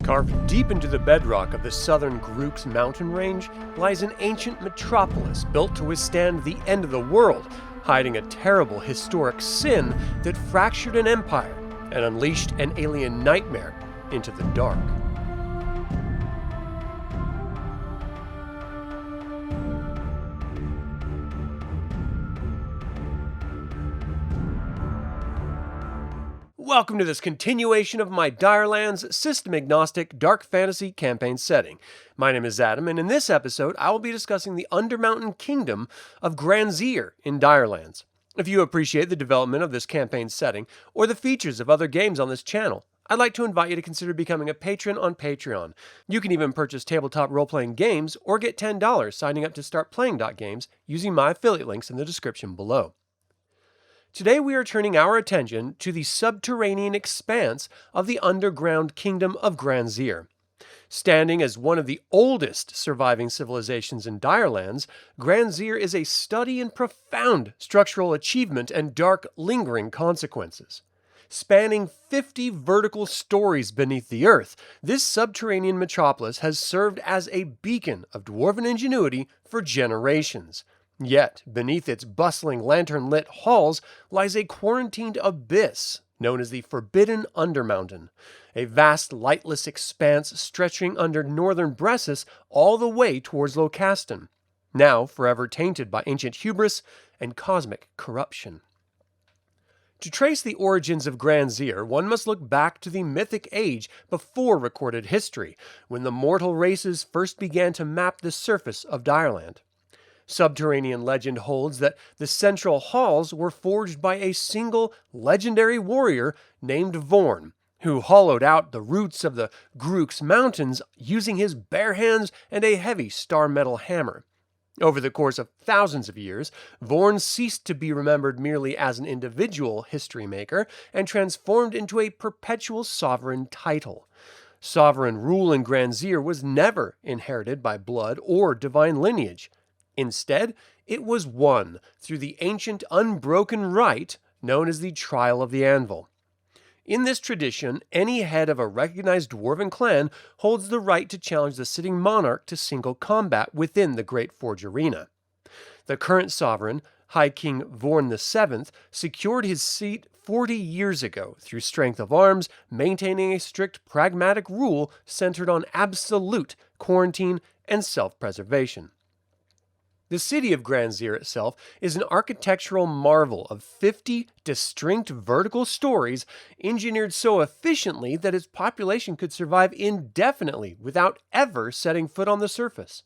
Carved deep into the bedrock of the southern Grux Mountain Range lies an ancient metropolis built to withstand the end of the world, hiding a terrible historic sin that fractured an empire and unleashed an alien nightmare into the dark. Welcome to this continuation of my DireLands system-agnostic dark fantasy campaign setting. My name is Adam, and in this episode, I will be discussing the Undermountain kingdom of Graanzier in DireLands. If you appreciate the development of this campaign setting, or the features of other games on this channel, I'd like to invite you to consider becoming a patron on Patreon. You can even purchase tabletop role-playing games, or get $10 signing up to start playing.games using my affiliate links in the description below. Today we are turning our attention to the subterranean expanse of the underground kingdom of Graanzier. Standing as one of the oldest surviving civilizations in DireLands, Graanzier is a study in profound structural achievement and dark, lingering consequences. Spanning 50 vertical stories beneath the earth, this subterranean metropolis has served as a beacon of dwarven ingenuity for generations. Yet, beneath its bustling lantern-lit halls lies a quarantined abyss known as the Forbidden Undermountain, a vast lightless expanse stretching under northern Bressus all the way towards Locaston, now forever tainted by ancient hubris and cosmic corruption. To trace the origins of Graanzier, one must look back to the mythic age before recorded history, when the mortal races first began to map the surface of Direland. Subterranean legend holds that the central halls were forged by a single legendary warrior named Vorn, who hollowed out the roots of the Grux Mountains using his bare hands and a heavy star metal hammer. Over the course of thousands of years, Vorn ceased to be remembered merely as an individual history maker and transformed into a perpetual sovereign title. Sovereign rule in Graanzier was never inherited by blood or divine lineage. Instead, it was won through the ancient unbroken rite known as the Trial of the Anvil. In this tradition, any head of a recognized dwarven clan holds the right to challenge the sitting monarch to single combat within the Great Forge Arena. The current sovereign, High King Vorn VII, secured his seat 40 years ago through strength of arms, maintaining a strict pragmatic rule centered on absolute quarantine and self-preservation. The city of Graanzier itself is an architectural marvel of 50 distinct vertical stories engineered so efficiently that its population could survive indefinitely without ever setting foot on the surface.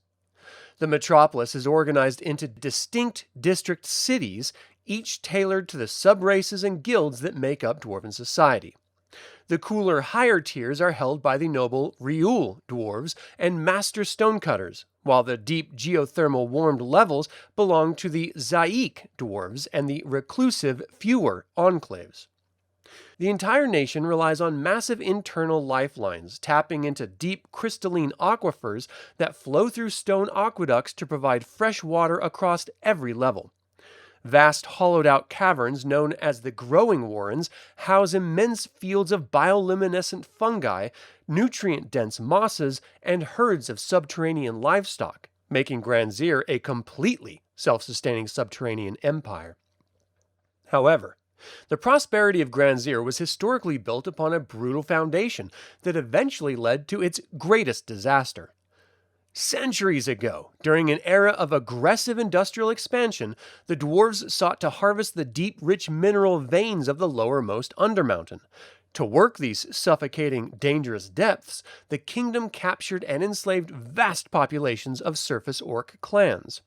The metropolis is organized into distinct district cities, each tailored to the sub-races and guilds that make up dwarven society. The cooler higher tiers are held by the noble Ruiz dwarves and master stonecutters, while the deep geothermal warmed levels belong to the Zaik dwarves and the reclusive fewer enclaves. The entire nation relies on massive internal lifelines, tapping into deep crystalline aquifers that flow through stone aqueducts to provide fresh water across every level. Vast hollowed-out caverns known as the Growing Warrens house immense fields of bioluminescent fungi, nutrient-dense mosses, and herds of subterranean livestock, making Graanzier a completely self-sustaining subterranean empire. However, the prosperity of Graanzier was historically built upon a brutal foundation that eventually led to its greatest disaster. Centuries ago, during an era of aggressive industrial expansion, the dwarves sought to harvest the deep, rich mineral veins of the lowermost Undermountain. To work these suffocating, dangerous depths, the kingdom captured and enslaved vast populations of surface orc clans.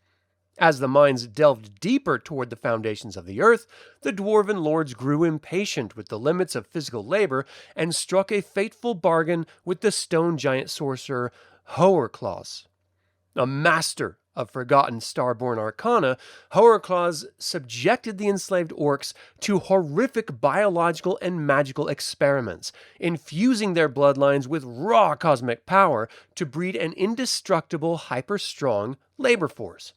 As the mines delved deeper toward the foundations of the earth, the dwarven lords grew impatient with the limits of physical labor and struck a fateful bargain with the stone giant sorcerer Hoarclaws. A master of forgotten starborn arcana, Hoarclaws subjected the enslaved orcs to horrific biological and magical experiments, infusing their bloodlines with raw cosmic power to breed an indestructible, hyper-strong labor force.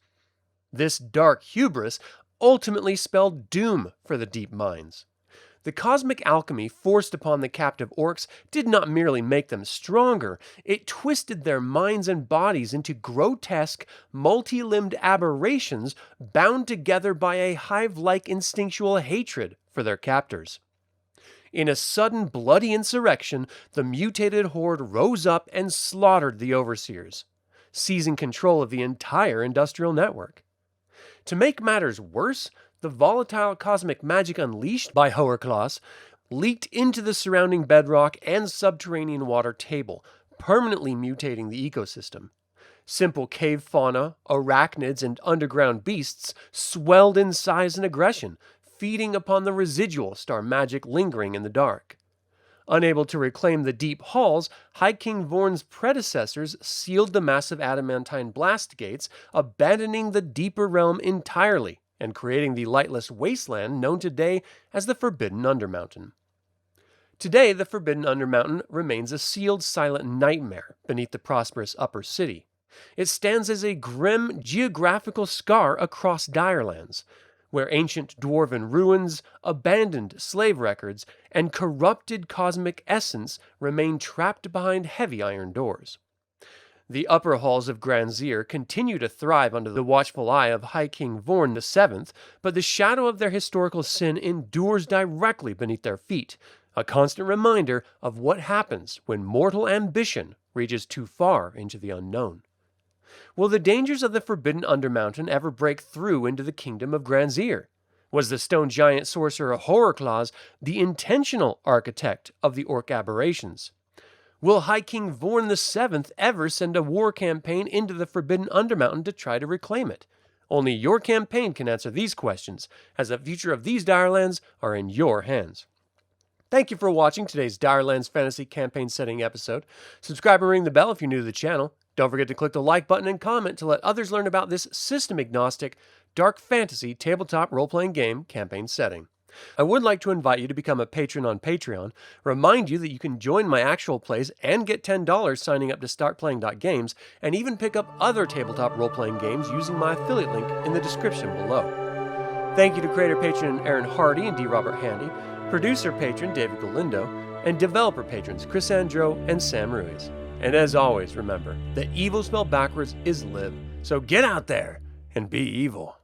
This dark hubris ultimately spelled doom for the deep mines. The cosmic alchemy forced upon the captive orcs did not merely make them stronger, it twisted their minds and bodies into grotesque, multi-limbed aberrations bound together by a hive-like instinctual hatred for their captors. In a sudden bloody insurrection, the mutated horde rose up and slaughtered the overseers, seizing control of the entire industrial network. To make matters worse, the volatile cosmic magic unleashed by Hoerklaas leaked into the surrounding bedrock and subterranean water table, permanently mutating the ecosystem. Simple cave fauna, arachnids, and underground beasts swelled in size and aggression, feeding upon the residual star magic lingering in the dark. Unable to reclaim the deep halls, High King Vorn's predecessors sealed the massive adamantine blast gates, abandoning the deeper realm entirely and creating the lightless wasteland known today as the Forbidden Undermountain. Today, the Forbidden Undermountain remains a sealed, silent nightmare beneath the prosperous Upper City. It stands as a grim geographical scar across DireLands, where ancient dwarven ruins, abandoned slave records, and corrupted cosmic essence remain trapped behind heavy iron doors. The upper halls of Graanzier continue to thrive under the watchful eye of High King Vorn VII, but the shadow of their historical sin endures directly beneath their feet, a constant reminder of what happens when mortal ambition reaches too far into the unknown. Will the dangers of the Forbidden Undermountain ever break through into the kingdom of Graanzier? Was the stone giant sorcerer Hoerklaas the intentional architect of the orc aberrations? Will High King Vorn VII ever send a war campaign into the Forbidden Undermountain to try to reclaim it? Only your campaign can answer these questions, as the future of these DireLands are in your hands. Thank you for watching today's DireLands Fantasy Campaign Setting episode. Subscribe and ring the bell if you're new to the channel. Don't forget to click the like button and comment to let others learn about this system-agnostic, dark fantasy tabletop role-playing game campaign setting. I would like to invite you to become a patron on Patreon, remind you that you can join my actual plays and get $10 signing up to startplaying.games, and even pick up other tabletop role-playing games using my affiliate link in the description below. Thank you to creator patron Aaron Hardy and D. Robert Handy, producer patron David Galindo, and developer patrons Chris Androu and Sam Ruiz. And as always, remember, that evil spelled backwards is live. So get out there and be evil.